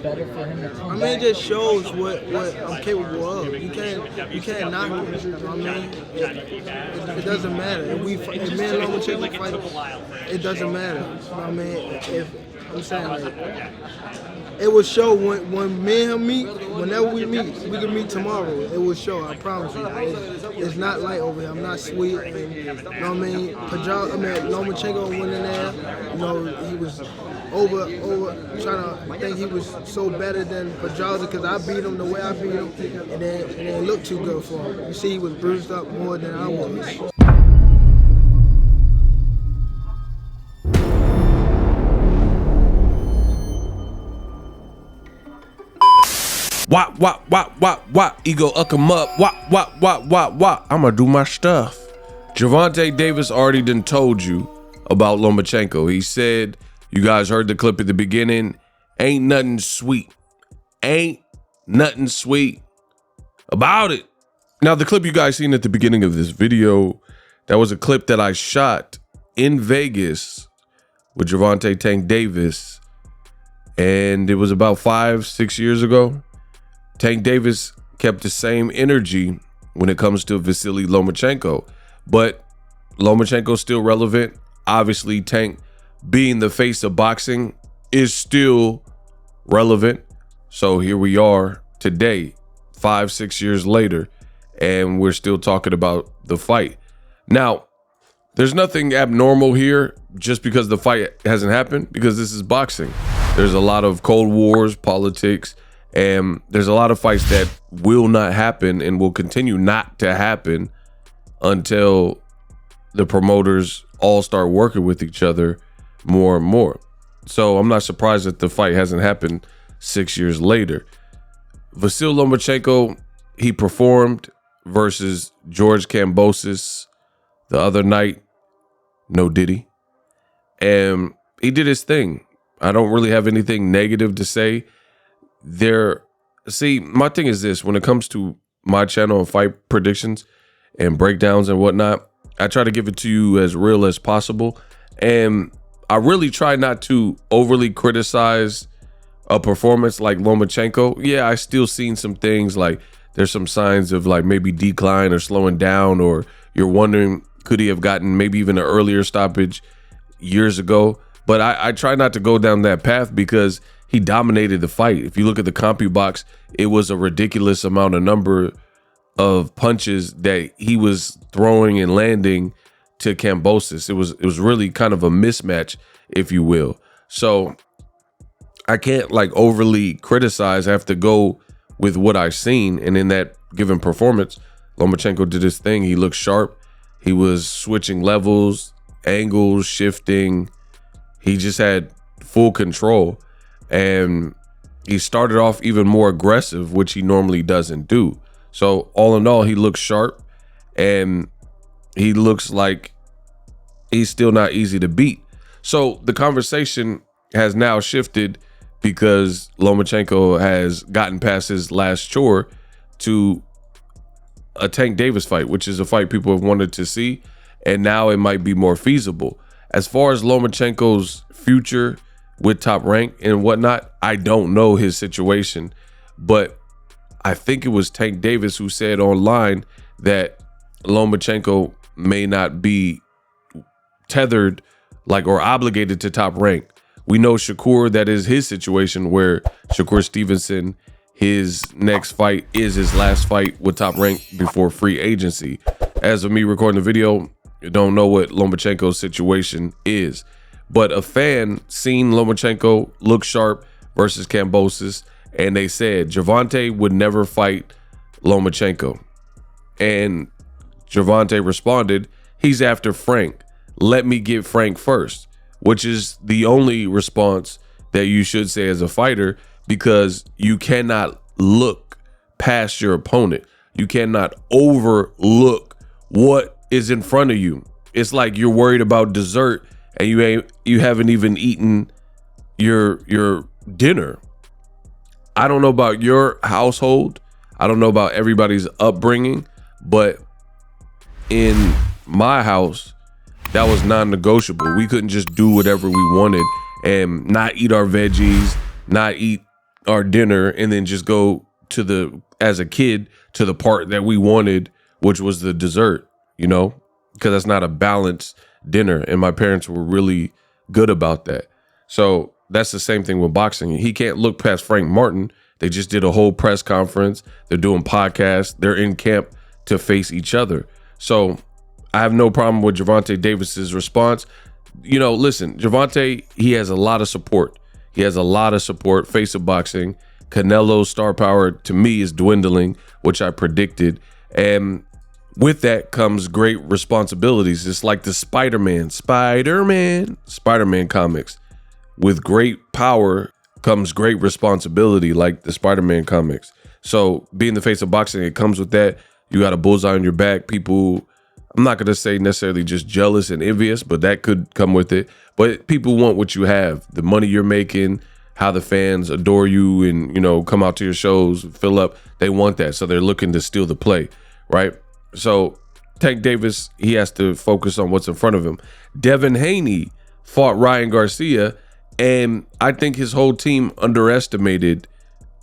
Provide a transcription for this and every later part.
better for him to come I mean, back? it just shows what I'm capable of. You can't knock it. You know what I mean? It doesn't matter. If me and Lomachenko fight, it doesn't matter. You know what I mean? If I'm saying, like, it will show when me and him meet. Whenever we meet, we can meet tomorrow. It will show. I promise you. It's not light over here. I'm not sweet. And, you know what I mean? Lomachenko went in there. You know, he was over trying to think he was so better than Pedraza because I beat him the way I beat him, and then it didn't look too good for him. You see, he was bruised up more than I was. Wop, ego up him up. Wop. I'ma do my stuff. Gervonta Davis already done told you about Lomachenko. He said, you guys heard the clip at the beginning, ain't nothing sweet. Ain't nothing sweet about it. Now, the clip you guys seen at the beginning of this video, that was a clip that I shot in Vegas with Gervonta Tank Davis. And it was about 5-6 years ago. Tank Davis kept the same energy when it comes to Vasiliy Lomachenko, but Lomachenko's still relevant. Obviously, Tank, being the face of boxing, is still relevant. So here we are today, 5-6 years later, and we're still talking about the fight. Now, there's nothing abnormal here just because the fight hasn't happened, because this is boxing. There's a lot of cold wars, politics, and there's a lot of fights that will not happen and will continue not to happen until the promoters all start working with each other more and more. So I'm not surprised that the fight hasn't happened 6 years later. Vasiliy Lomachenko, he performed versus George Kambosos the other night. No diddy. And he did his thing. I don't really have anything negative to say. See, my thing is this: when it comes to my channel and fight predictions and breakdowns and whatnot, I try to give it to you as real as possible. And I really try not to overly criticize a performance like Lomachenko. Yeah, I still seen some things, like there's some signs of like maybe decline or slowing down, or you're wondering, could he have gotten maybe even an earlier stoppage years ago? But I try not to go down that path because he dominated the fight. If you look at the CompuBox, it was a ridiculous number of punches that he was throwing and landing to Kambosos. It was really kind of a mismatch, if you will. So I can't like overly criticize. I have to go with what I've seen. And in that given performance, Lomachenko did his thing. He looked sharp. He was switching levels, angles, shifting. He just had full control. And he started off even more aggressive, which he normally doesn't do. So all in all, he looks sharp, and he looks like he's still not easy to beat. So the conversation has now shifted because Lomachenko has gotten past his last chore to a Tank Davis fight, which is a fight people have wanted to see, and now it might be more feasible. As far as Lomachenko's future with Top Rank and whatnot, I don't know his situation, but I think it was Tank Davis who said online that Lomachenko may not be tethered like or obligated to Top Rank. We know Shakur, that is his situation, where Shakur Stevenson, his next fight is his last fight with Top Rank before free agency. As of me recording the video, you don't know what Lomachenko's situation is. But a fan seen Lomachenko look sharp versus Kambosos, and they said Gervonta would never fight Lomachenko. And Gervonta responded, he's after Frank. Let me get Frank first, which is the only response that you should say as a fighter, because you cannot look past your opponent. You cannot overlook what is in front of you. It's like you're worried about dessert and you haven't even eaten your dinner. I don't know about your household. I don't know about everybody's upbringing, but in my house, that was non-negotiable. We couldn't just do whatever we wanted and not eat our veggies, not eat our dinner and then just go as a kid, to the part that we wanted, which was the dessert, because that's not a balanced dinner. And my parents were really good about that. So that's the same thing with boxing. He can't look past Frank Martin. They just did a whole press conference. They're doing podcasts. They're in camp to face each other. So I have no problem with Gervonta Davis's response. Listen, Gervonta, he has a lot of support. Face of boxing. Canelo's star power, to me, is dwindling, which I predicted. And with that comes great responsibilities. It's like the Spider-Man comics. With great power comes great responsibility, like the Spider-Man comics. So being the face of boxing, it comes with that. You got a bullseye on your back. People, I'm not going to say necessarily just jealous and envious, but that could come with it. But people want what you have, the money you're making, how the fans adore you and, come out to your shows, fill up. They want that. So they're looking to steal the play, right? So Tank Davis, he has to focus on what's in front of him. Devin Haney fought Ryan Garcia, and I think his whole team underestimated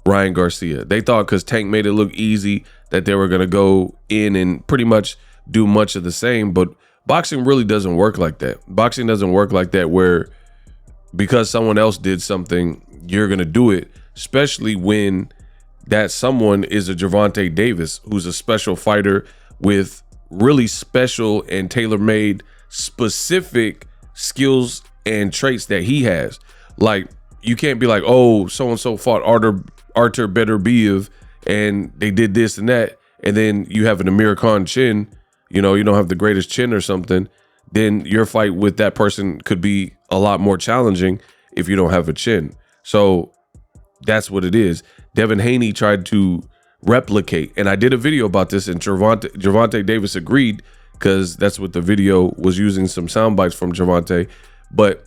Ryan Garcia. They thought because Tank made it look easy that they were going to go in and pretty much do much of the same. But boxing really doesn't work like that. Boxing doesn't work like that, where because someone else did something, you're going to do it, especially when that someone is a Gervonta Davis, who's a special fighter with really special and tailor-made specific skills and traits that he has. Like, you can't be like, oh, so-and-so fought Artur Beterbiev and they did this and that, and then you have an Amir Khan chin, you don't have the greatest chin or something, then your fight with that person could be a lot more challenging if you don't have a chin. So that's what it is. Devin Haney tried to replicate, and I did a video about this, and Gervonta Davis agreed, because that's what the video was, using some sound bites from Gervonta. But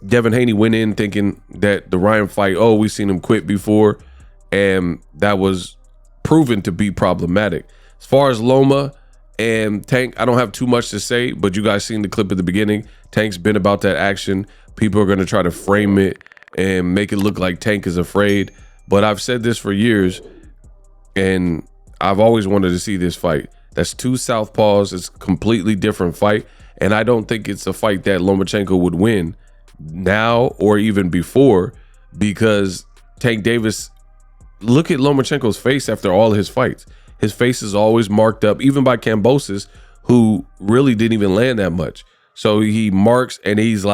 Devin Haney went in thinking that the Ryan fight, we've seen him quit before, and that was proven to be problematic. As far as Loma and Tank, I don't have too much to say, but you guys seen the clip at the beginning. Tank's been about that action. People are going to try to frame it and make it look like Tank is afraid. But I've said this for years, and I've always wanted to see this fight. That's two southpaws. It's a completely different fight. And I don't think it's a fight that Lomachenko would win now or even before, because Tank Davis, look at Lomachenko's face after all his fights. His face is always marked up, even by Kambosos, who really didn't even land that much. So he marks, and he's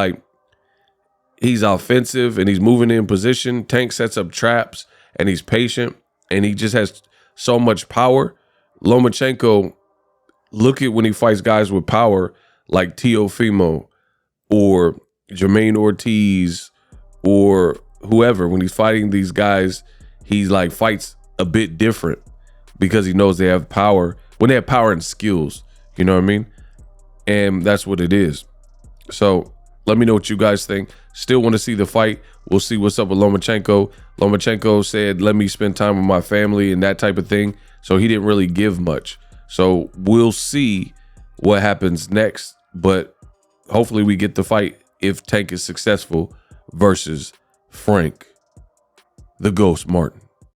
offensive, and he's moving in position. Tank sets up traps, and he's patient, and he just has so much power. Lomachenko, look at when he fights guys with power like Teofimo or Jermaine Ortiz or whoever. When he's fighting these guys, he's like fights a bit different because he knows they have power. When they have power and skills, you know what I mean? And that's what it is. So let me know what you guys think. Still want to see the fight. We'll see what's up with Lomachenko. Lomachenko said, let me spend time with my family and that type of thing. So he didn't really give much. So we'll see what happens next. But hopefully we get the fight if Tank is successful versus Frank the Ghost Martin.